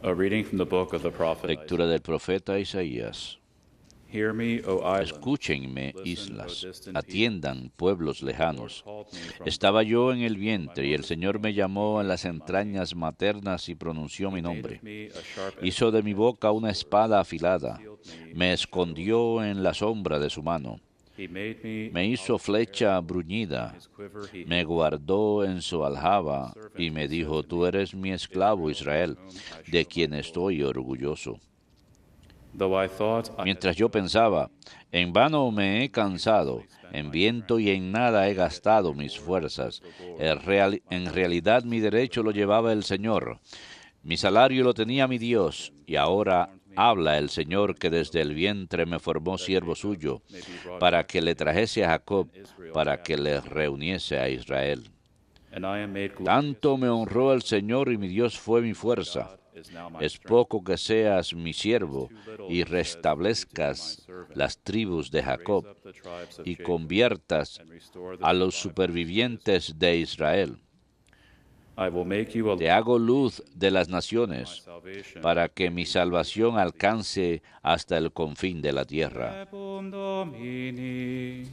A reading from the book of the prophet Lectura del profeta Isaías. Hear me, O islands. Escúchenme, Listen, O islas, distant atiendan, pueblos lejanos. Lord called me from Estaba yo en el vientre y el Señor me llamó en las entrañas maternas y pronunció mi He made nombre. of me a sharp Hizo de mi boca una espada afilada, concealed me. me escondió en la sombra de su mano, He made me me hizo flecha bruñida, his quiver he me hid. guardó en su aljaba y me dijo, tú eres mi esclavo Israel, de quien estoy orgulloso. Though I thought I Mientras yo pensaba, en vano me he cansado, en viento y en nada he gastado mis fuerzas. En realidad mi derecho lo llevaba el Señor, mi salario lo tenía mi Dios, y ahora habla el Señor que desde el vientre me formó siervo suyo, para que le trajese a Jacob, para que le reuniese a Israel. and I am made glorious. Tanto me honró el Señor y mi Dios fue mi fuerza. God is now my Es strength. poco que seas mi siervo y restablezcas las tribus de Jacob Raise up the tribes of y Jacob conviertas and restore the a los survivors. supervivientes de Israel. I will make you a Te hago luz de las my naciones salvation. para que mi salvación alcance hasta el confín de la tierra. Verbum Domini.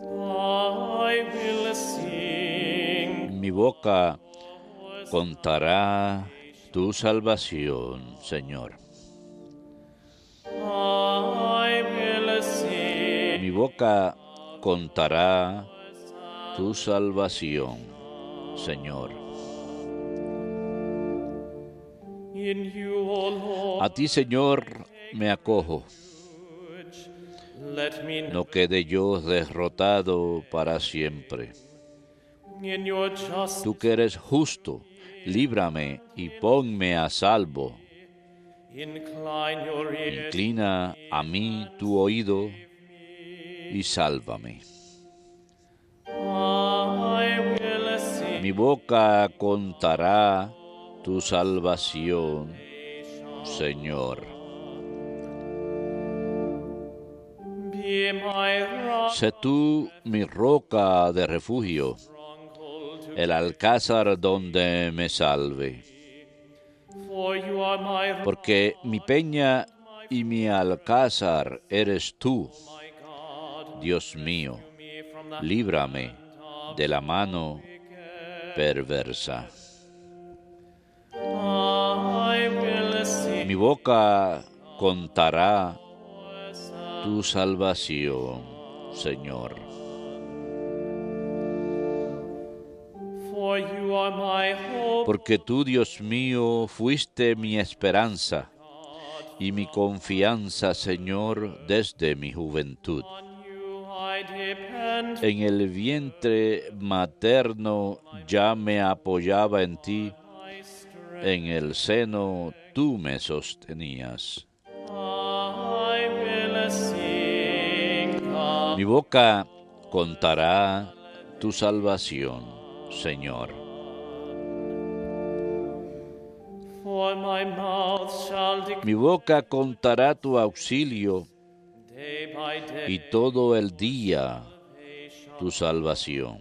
I will sing Mi boca contará tu salvación, Señor. I will sing Mi boca contará tu salvación, Señor. in you, O Lord. A ti, Señor, me acojo. Let me No quede yo derrotado para siempre. in your justice Tú que eres justo, líbrame y ponme a salvo. incline your ear. Inclina a mí tu oído y sálvame. I will sing Mi boca contará tu salvación, Señor. be my rock, Sé tú mi roca de refugio, stronghold, el alcázar donde me salve. for you are my rock, Porque mi peña y mi alcázar eres tú, my God. Dios mío. Me from the Líbrame de la mano perversa. I will sing Mi boca contará tu salvación, Señor. for you are my hope. Porque tú, Dios mío, fuiste mi esperanza y mi confianza, Señor, desde mi juventud. On you I depend. En el vientre materno ya me apoyaba en ti, My strength en el seno tú me sostenías. I will sing Mi boca contará tu salvación, Señor. for my mouth shall declare Mi boca contará tu auxilio day by day. y todo el día tu salvación.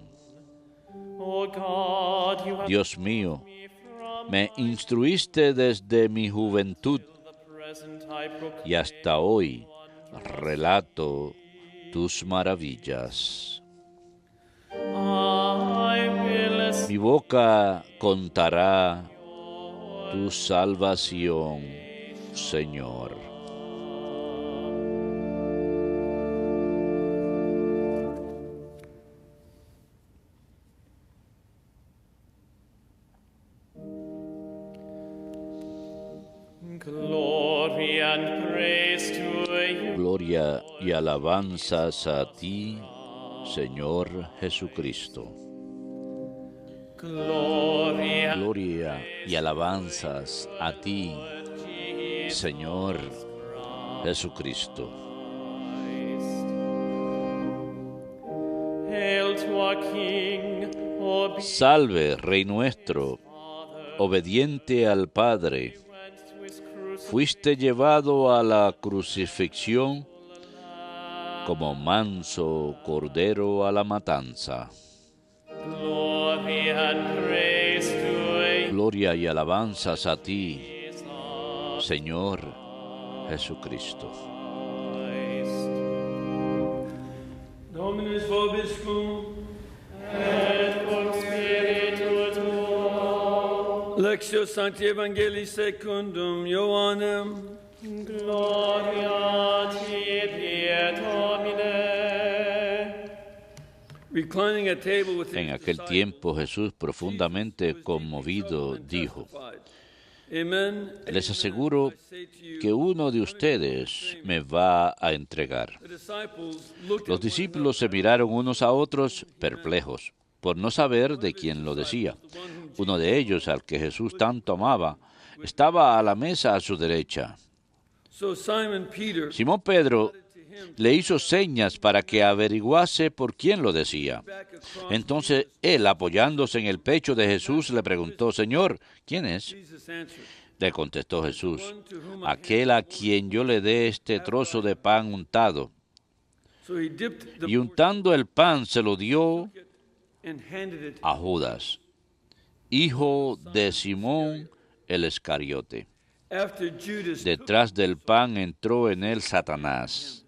O God, you have Dios mío, me from me instruiste desde mi juventud the present I proclaim. y hasta hoy relato tus maravillas. I will sing Mi boca contará tu salvación, Señor. glory and praise to you. Gloria y alabanzas a ti, Señor Jesucristo. Glory and Gloria y alabanzas a ti, Señor Jesucristo. Hail to our King, Salve, Rey nuestro, obediente al Padre, fuiste llevado a la crucifixión como manso cordero a la matanza. Glory and praise to Gloria y alabanzas a ti, Señor Jesucristo. Christ. Dominus vobiscum, Et cum spiritu tuo, Lectio Sancti Evangelii secundum Ioannem, gloria tibi et Domine. reclining at table with En his aquel disciples, tiempo Jesús, profundamente conmovido, dijo: Amen. Les aseguro que uno de ustedes me va a entregar. The disciples looked Los at one discípulos se miraron unos a otros perplejos, por no saber de quién lo decía. Uno de ellos, al que Jesús tanto amaba, estaba a la mesa a su derecha. So Simon Peter Simón Pedro le hizo señas para que averiguase por quién lo decía. back across Entonces él, apoyándose en el pecho de Jesús, le preguntó: Señor, ¿quién es? Jesus answered, Le contestó Jesús: aquel a quien yo le dé este trozo de pan untado. so he dipped the Y untando el pan se lo dio and handed it. a Judas, hijo de Simón el Iscariote. After Judas took, Detrás del pan entró en él Satanás.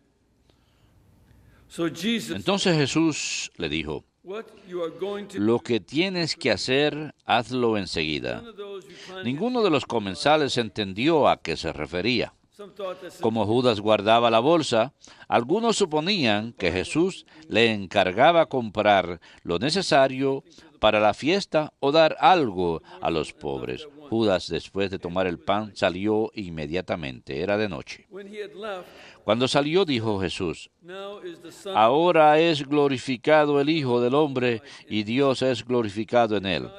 so Jesus, Entonces Jesús le dijo: what you are going to lo que tienes que hacer, hazlo enseguida. none of those reclining, Ninguno de los comensales entendió a qué se refería. some thought that Como Judas guardaba la bolsa, algunos suponían que Jesús le encargaba comprar lo necesario para la fiesta o dar algo a los pobres. Judas, después de tomar el pan, salió inmediatamente. Era de noche. when he had left, Cuando salió, dijo Jesús: now is the Son ahora es glorificado el Hijo del Hombre y Dios es glorificado en él.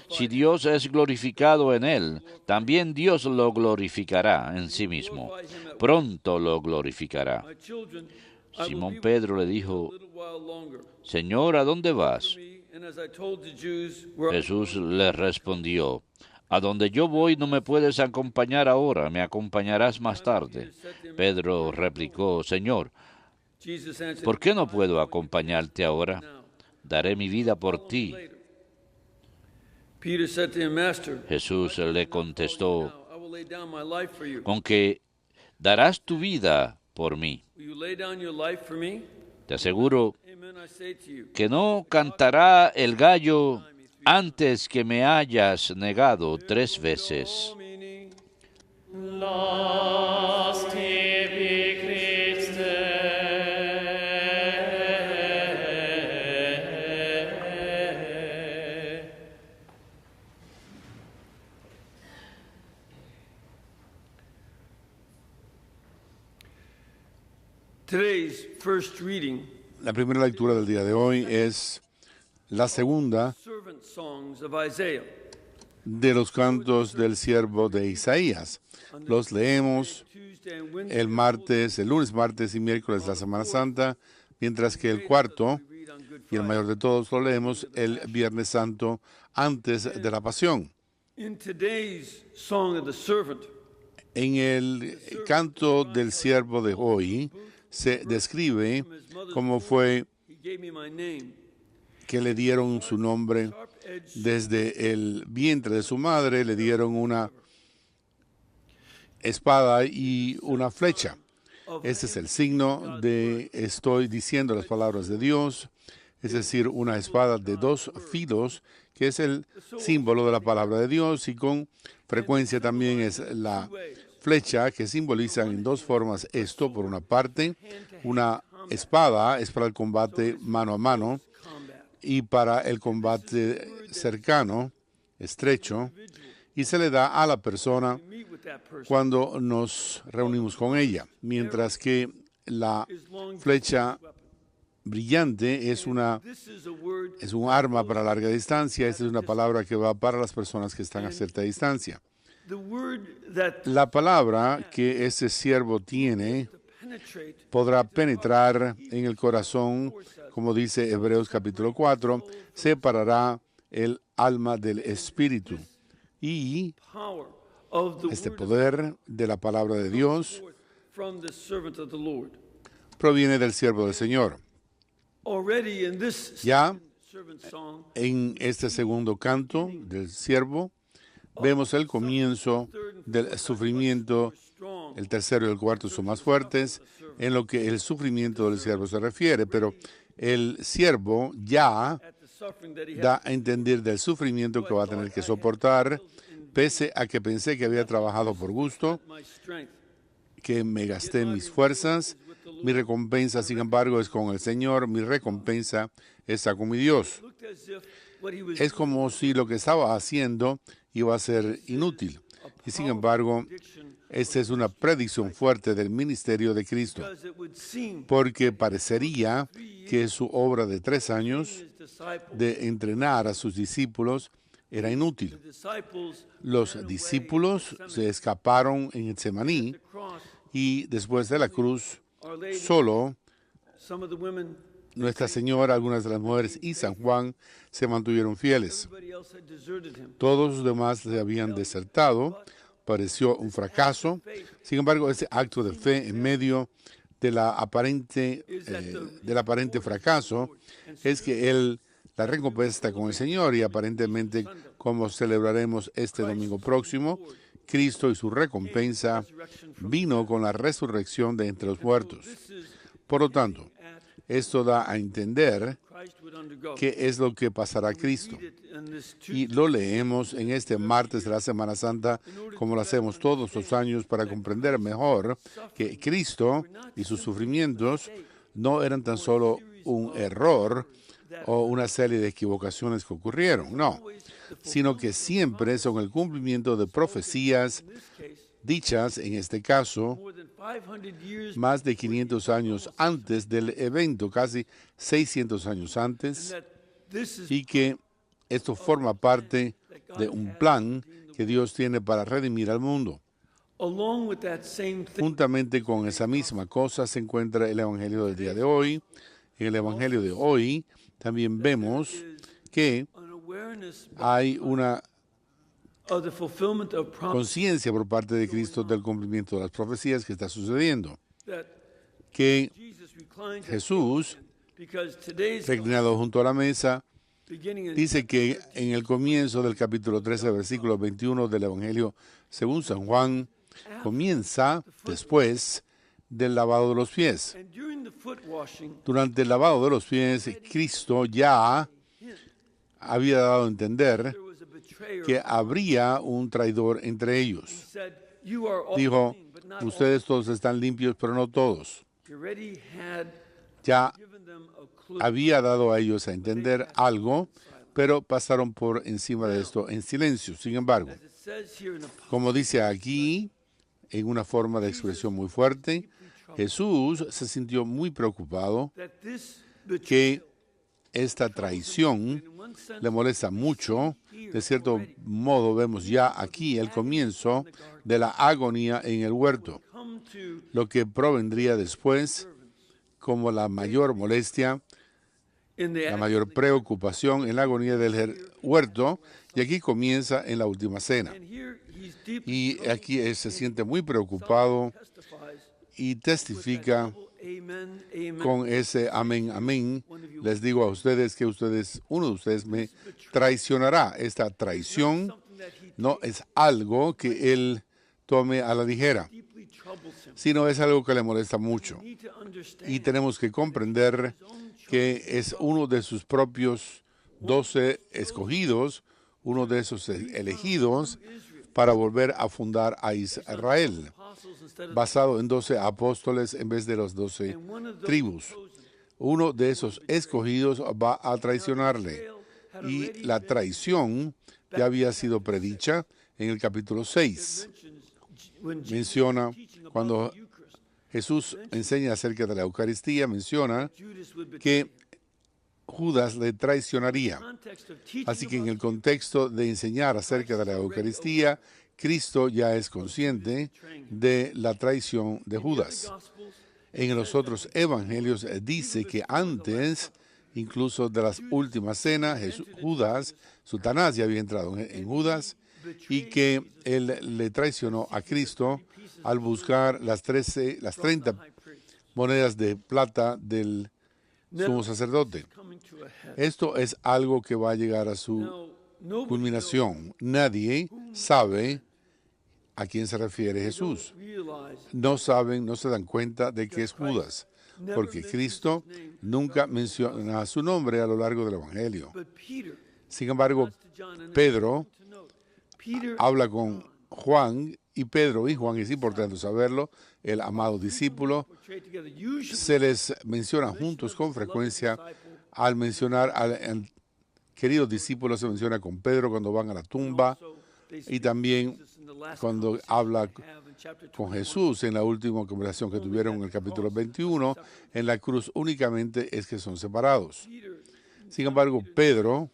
Si Dios es glorificado en él, también Dios lo glorificará en sí mismo. Pronto lo glorificará. my children. I will Simón be with Pedro le you dijo: a little while longer. Señor, ¿a dónde vas? Me, and as I told the Jews, where Jesús le respondió: a donde yo voy no me puedes acompañar ahora, me acompañarás más tarde. Pedro replicó: Señor, Jesus answered, ¿por qué no puedo acompañarte ahora? now, Daré mi vida por follow me ti. later. Peter said to him, Master, Jesús le contestó: now I will lay down my life for you. con que darás tu vida por mí. Will you lay down your life for me? Te aseguro Amen, I say to you. que no cantará el gallo antes que me hayas negado 3 veces. Domini, Los tibi Christe. Today's first reading, La primera lectura del día de hoy es la segunda servant songs of Isaiah. de los cantos del siervo de Isaías. Los leemos Tuesday and Wednesday, el martes, el lunes, martes y miércoles de la Semana Santa, mientras que el cuarto we read on Good y el Friday. mayor de todos lo leemos el Viernes Santo antes de la Pasión. In today's song of the servant, En el canto del siervo de hoy se describe cómo fue he gave me my name. que le dieron su nombre Sharp edge desde el vientre de su madre, le dieron una espada y una flecha. Este es el signo de estoy diciendo las palabras de Dios, es decir, una espada de 2 filos, que es el símbolo de la palabra de Dios, y con frecuencia también es la flecha, que simboliza en 2 formas esto. Por una parte, una espada es para el combate mano a mano, combat. y para el combate cercano, estrecho, y se le da a la persona Meet with that person. cuando nos reunimos con ella, mientras que la flecha brillante es This is a word un arma para larga distancia. Esta es una palabra que va para las personas que están a cierta distancia. the word that La palabra que ese siervo tiene penetrate podrá penetrar en el corazón como dice Hebreos capítulo 4, separará el alma del espíritu. Y power of the este word of poder de la palabra de Dios forth from the servant of the Lord. proviene del siervo del Señor. Already in this Ya servant song, en este segundo canto del siervo vemos el comienzo del sufrimiento. strong El tercero y el cuarto son más fuertes en lo que el sufrimiento del siervo se refiere, pero el siervo ya at the suffering that he had. da a entender del sufrimiento que va a tener que soportar, pese a que pensé que había trabajado por gusto, My strength. que me gasté mis fuerzas. Mi recompensa, sin embargo, es con el Señor. Mi recompensa está con mi Dios. Looked as if what he was Es como si lo que estaba haciendo iba a ser inútil. Y sin embargo, esta es una predicción fuerte del ministerio de Cristo, because it would seem porque parecería que su obra de 3 años his disciples, de entrenar a sus discípulos era inútil. the disciples Los discípulos se escaparon en Getsemaní cross y después de la cruz, Our Lady, solo some of the women, Nuestra Señora, algunas de las mujeres y San Juan se mantuvieron fieles. everybody else had deserted him. Todos los demás le habían desertado. Pareció un fracaso. Sin embargo, ese acto de fe en medio de la aparente, del aparente fracaso es que la recompensa está con el Señor, y aparentemente, como celebraremos este domingo próximo, Cristo y su recompensa vino con la resurrección de entre los muertos. Por lo tanto, esto da a entender Christ would undergo. qué es lo que pasará a Cristo. Read it in this Y lo leemos en este martes de la Semana Santa, como lo hacemos todos los años, para comprender mejor que Cristo y sus sufrimientos no eran tan solo un error o una serie de equivocaciones que ocurrieron, no, sino que siempre son el cumplimiento de profecías dichas, en este caso, more than 500 years, más de 500 años antes del evento, casi 600 años antes, that this is y que esto forma parte de un plan que Dios tiene para redimir al mundo. along with that same thing. Juntamente con esa misma cosa se encuentra el Evangelio del día de hoy. En el Evangelio de hoy también vemos que An awareness hay una of the fulfillment of promise conciencia por parte de Cristo del cumplimiento de las profecías que está sucediendo. that Que Jesus reclines at Jesús, because today's reclinado junto a la mesa, beginning in dice que en el comienzo del capítulo 13, versículo 21 del Evangelio según San Juan, comienza después del lavado de los pies. and during the foot washing, Durante el lavado de los pies, Cristo ya había dado a entender there was a betrayer. que habría un traidor entre He ellos. said, "You are all Dijo, clean, but not all." ustedes todos están limpios, pero no todos. He already had Ya given them a clue. había dado a ellos a entender algo, pero pasaron por encima de esto en silencio. Sin embargo, As it says here in the como dice aquí, en una forma de expresión muy fuerte, Jesús se sintió muy preocupado that this betrayal, que esta traición in one sense, le molesta mucho. De cierto modo, vemos ya aquí el comienzo de la agonía en el huerto, come to lo que provendría después como la mayor molestia, in the la mayor preocupación en la agonía del huerto, y aquí comienza en la última cena. and here he's deeply Y aquí él se siente muy preocupado testifies y testifica amen, amen. con ese amén, amén. Les digo a ustedes que uno de ustedes me traicionará. Esta traición Something that he no es algo que él tome a la ligera, deeply troubles him. sino es algo que le molesta mucho. Need to understand Y tenemos que comprender que es uno de sus propios 12 escogidos, uno de esos elegidos para volver a fundar a Israel, apostles instead of basado en 12 apóstoles en vez de los 12 tribus. Uno de esos escogidos va a traicionarle. Y la traición ya había sido predicha en el capítulo 6. when Jesus Menciona, teaching about cuando the Eucharist, Jesús enseña acerca de la Eucaristía, menciona Judas would betray. que Judas le traicionaría. Context of teaching Así que en about el contexto de enseñar acerca de la Eucaristía, Cristo ya es consciente de la traición de Judas. Gospels, En los otros evangelios dice que antes incluso de las últimas cenas, Judas, Satanás ya había entrado en Judas, y que él le traicionó a Cristo al buscar las 30 monedas de plata del sumo sacerdote. Esto es algo que va a llegar a su culminación. Nadie sabe a quién se refiere Jesús. No saben, no se dan cuenta de que es Judas, porque Cristo nunca menciona su nombre a lo largo del Evangelio. Sin embargo, Pedro habla con Juan, y Pedro y Juan, es importante saberlo, el amado discípulo, se les menciona juntos con frecuencia. Al mencionar al querido discípulo se menciona con Pedro cuando van a la tumba, y también cuando habla con Jesús en la última conversación que tuvieron en el capítulo 21, en la cruz únicamente es que son separados. Sin embargo, Pedro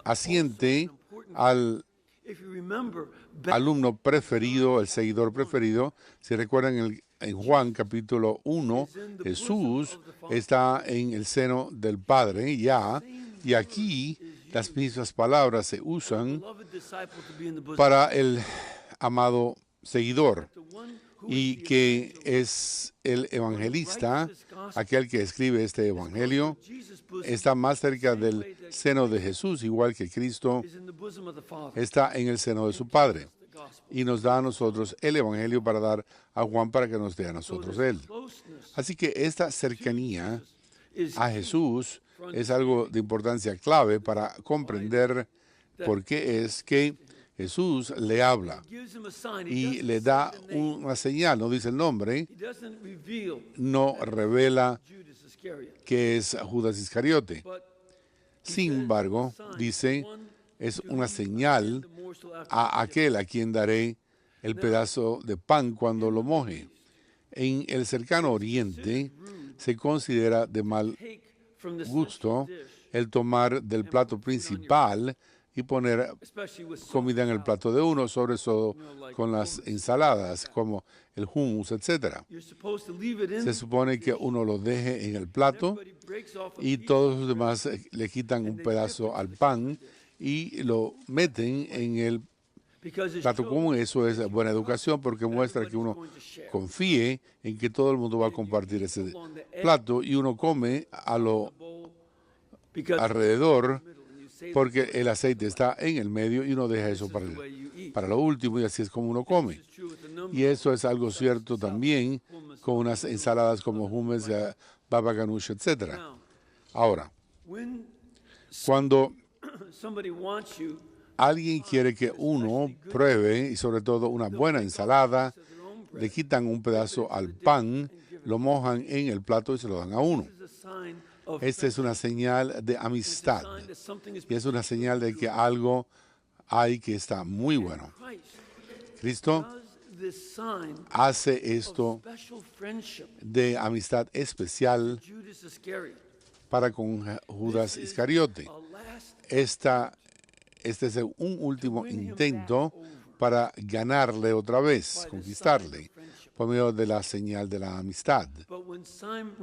asiente al alumno preferido, el seguidor preferido. Si recuerdan, en Juan capítulo 1, Jesús está en el seno del Padre ya, y aquí las mismas palabras se usan para el amado seguidor, y que es el evangelista, aquel que escribe este evangelio, está más cerca del seno de Jesús, igual que Cristo está en el seno de su Padre, y nos da a nosotros el evangelio para dar a Juan para que nos dé a nosotros él. Así que esta cercanía a Jesús es algo de importancia clave para comprender por qué es que Jesús le habla y le da una señal. No dice el nombre, no revela que es Judas Iscariote. Sin embargo, dice, es una señal a aquel a quien daré el pedazo de pan cuando lo moje. En el cercano oriente se considera de mal gusto el tomar del plato principal y poner comida en el plato de uno, sobre todo con las ensaladas como el hummus, etc. Se supone que uno lo deje en el plato y todos los demás le quitan un pedazo al pan y lo meten en el plato común. Eso es buena educación, porque muestra que uno confíe en que todo el mundo va a compartir ese plato, y uno come a lo alrededor porque el aceite está en el medio y uno deja eso para lo último, y así es como uno come. Y eso es algo cierto también con unas ensaladas como hummus, baba ganoush, etc. Ahora, cuando alguien quiere que uno pruebe, y sobre todo una buena ensalada, le quitan un pedazo al pan, lo mojan en el plato y se lo dan a uno. Esta es una señal de amistad, y es una señal de que algo hay que está muy bueno. Cristo hace esto de amistad especial para con Judas Iscariote. Este es un último intento para ganarle otra vez, conquistarle, por medio de la señal de la amistad.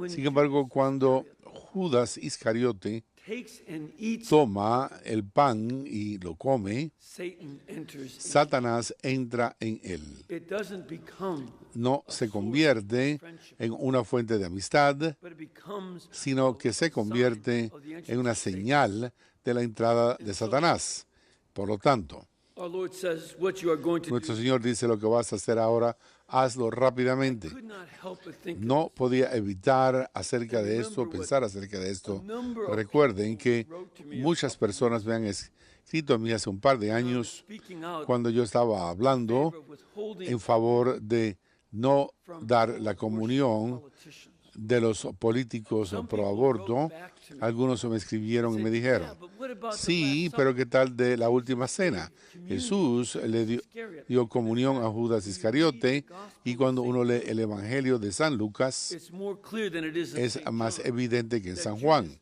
Sin embargo, cuando Judas Iscariote toma el pan y lo come, Satanás entra en él. No se convierte en una fuente de amistad, sino que se convierte en una señal de la entrada de Satanás. Por lo tanto, nuestro Señor dice: lo que vas a hacer ahora, hazlo rápidamente. No podía evitar pensar acerca de esto. Recuerden que muchas personas me han escrito a mí hace un par de años, cuando yo estaba hablando en favor de no dar la comunión de los políticos pro aborto. Algunos me escribieron y me dijeron: sí, pero ¿qué tal de la última cena? Jesús le dio comunión a Judas Iscariote, y cuando uno lee el Evangelio de San Lucas, es más evidente que en San Juan,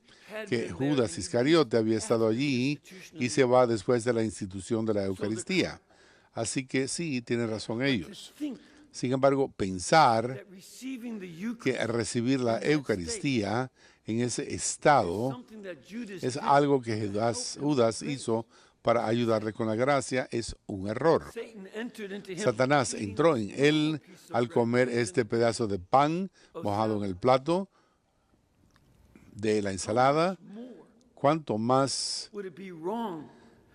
que Judas Iscariote había estado allí y se va después de la institución de la Eucaristía. Así que sí, tienen razón ellos. Sin embargo, pensar that receiving the que Eucharist recibir la Eucaristía en ese estado something that Judas es did. algo que Judas hizo para ayudarle con la gracia, es un error. Satan entered into him Satanás entró en él al comer este pedazo de pan mojado en el plato de la ensalada. ¿Cuánto más would it be wrong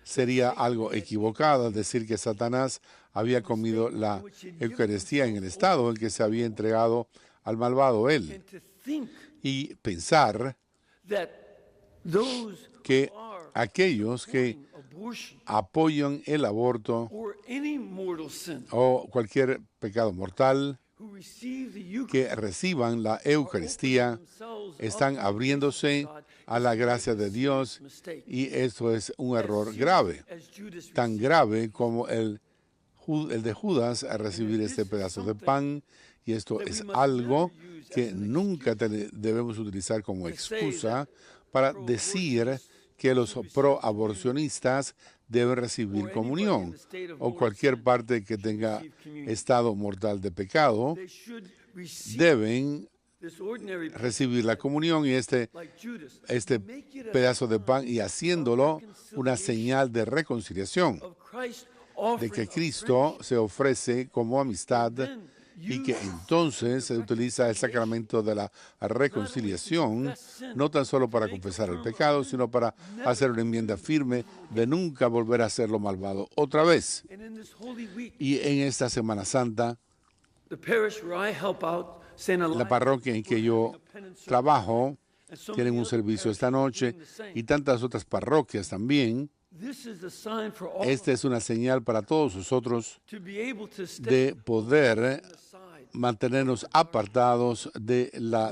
sería algo equivocado decir que Satanás había comido la Eucaristía en el estado en que se había entregado al malvado él? and to think Y pensar that those que who are aquellos que abortion apoyan el aborto or any mortal sin o cualquier pecado mortal, who receive the Eucharist que reciban la Eucaristía, están abriéndose a la gracia de Dios, y esto es un error grave, as Judas tan grave como el de Judas a recibir este pedazo de pan, y esto es algo que nunca debemos utilizar como excusa para decir que los pro-aborcionistas deben recibir comunión, o cualquier parte que tenga estado mortal de pecado they should receive deben this ordinary bread recibir la comunión y este like Judas este pedazo de pan, y haciéndolo una señal de reconciliación, of Christ de offering que of Cristo se ofrece como amistad, y que entonces se utiliza el sacramento de la reconciliación, no tan solo para confesar el pecado, sino para hacer una enmienda firme de nunca volver a hacer lo malvado otra vez. And in this holy week, Y en esta Semana Santa, the parish where I help out, St. la Elias, parroquia en que yo trabajo tienen un servicio esta noche, y tantas otras parroquias también. this is the sign for all Esta es una señal para todos nosotros to be able to step de poder aside. mantenernos apartados de la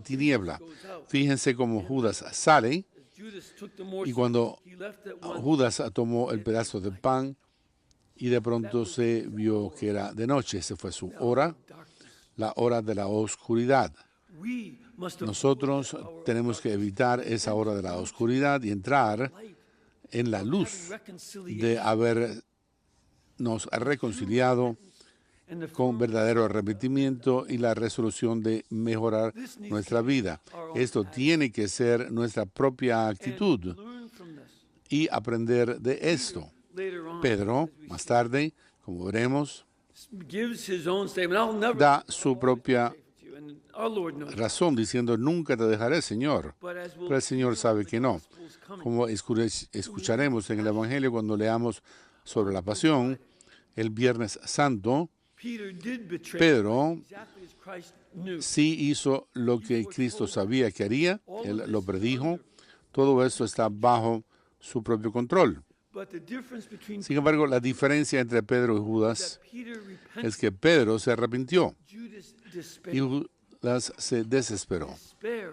tiniebla. Fíjense cómo Judas sale, Judas took the morsel. y cuando He left at once. Judas tomó el pedazo de pan, y de pronto se vio que era de noche. Esa fue su hora, la hora de la oscuridad. We must avoid Nosotros tenemos que evitar esa hora de la oscuridad y entrar en la luz de habernos reconciliado and the con verdadero arrepentimiento y la resolución de mejorar nuestra vida. Esto tiene que ser nuestra propia actitud, learn from this. y aprender de esto. Later on, Pedro, más tarde, como veremos, gives his own statement. I'll never da su propia forsake you. And our Lord knows. razón diciendo: nunca te dejaré, Señor. But as we'll Pero el Señor sabe que no. Gospels coming, Como escucharemos en el Evangelio cuando leamos sobre la pasión, el Viernes Santo, Peter did betray Pedro exactly as Christ knew. sí hizo lo que Cristo sabía que haría, él lo predijo. Todo esto está bajo su propio control. But the difference between Sin embargo, la diferencia entre Pedro y Judas that Peter repented, es que Pedro se arrepintió Judas y despaired. Judas se desesperó. Despair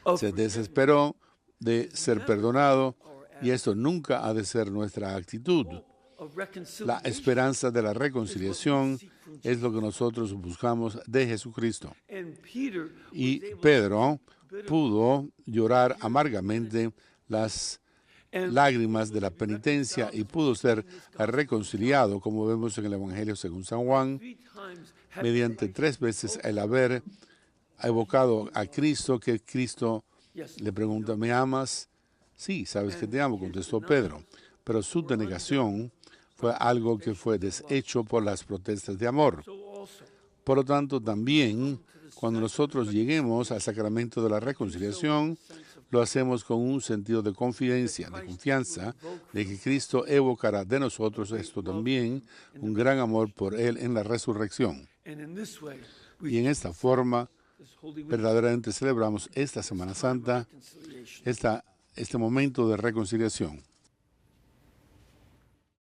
of Se desesperó de ser perdonado, y esto nunca ha de ser nuestra actitud. of La reconciliation. esperanza de la reconciliación es lo que nosotros buscamos de Jesucristo. And Peter Y was able Pedro pudo llorar amargamente las and lágrimas de la penitencia, y pudo ser reconciliado, como vemos en el Evangelio según San Juan, 3 times had mediante 3 veces el haber evocado a Cristo, que Cristo le pregunta: ¿me amas? Sí, sabes que te amo, contestó Pedro. Pero su denegación fue algo que fue deshecho por las protestas de amor. so also. Por lo tanto, también cuando nosotros lleguemos al sacramento de la reconciliación, lo hacemos con un sentido de confianza, de que Cristo evocará de nosotros esto también, un gran amor por Él en la resurrección. And in this way, Y en esta forma, this holy week verdaderamente celebramos esta Semana Santa, reconciliation. este momento de reconciliación.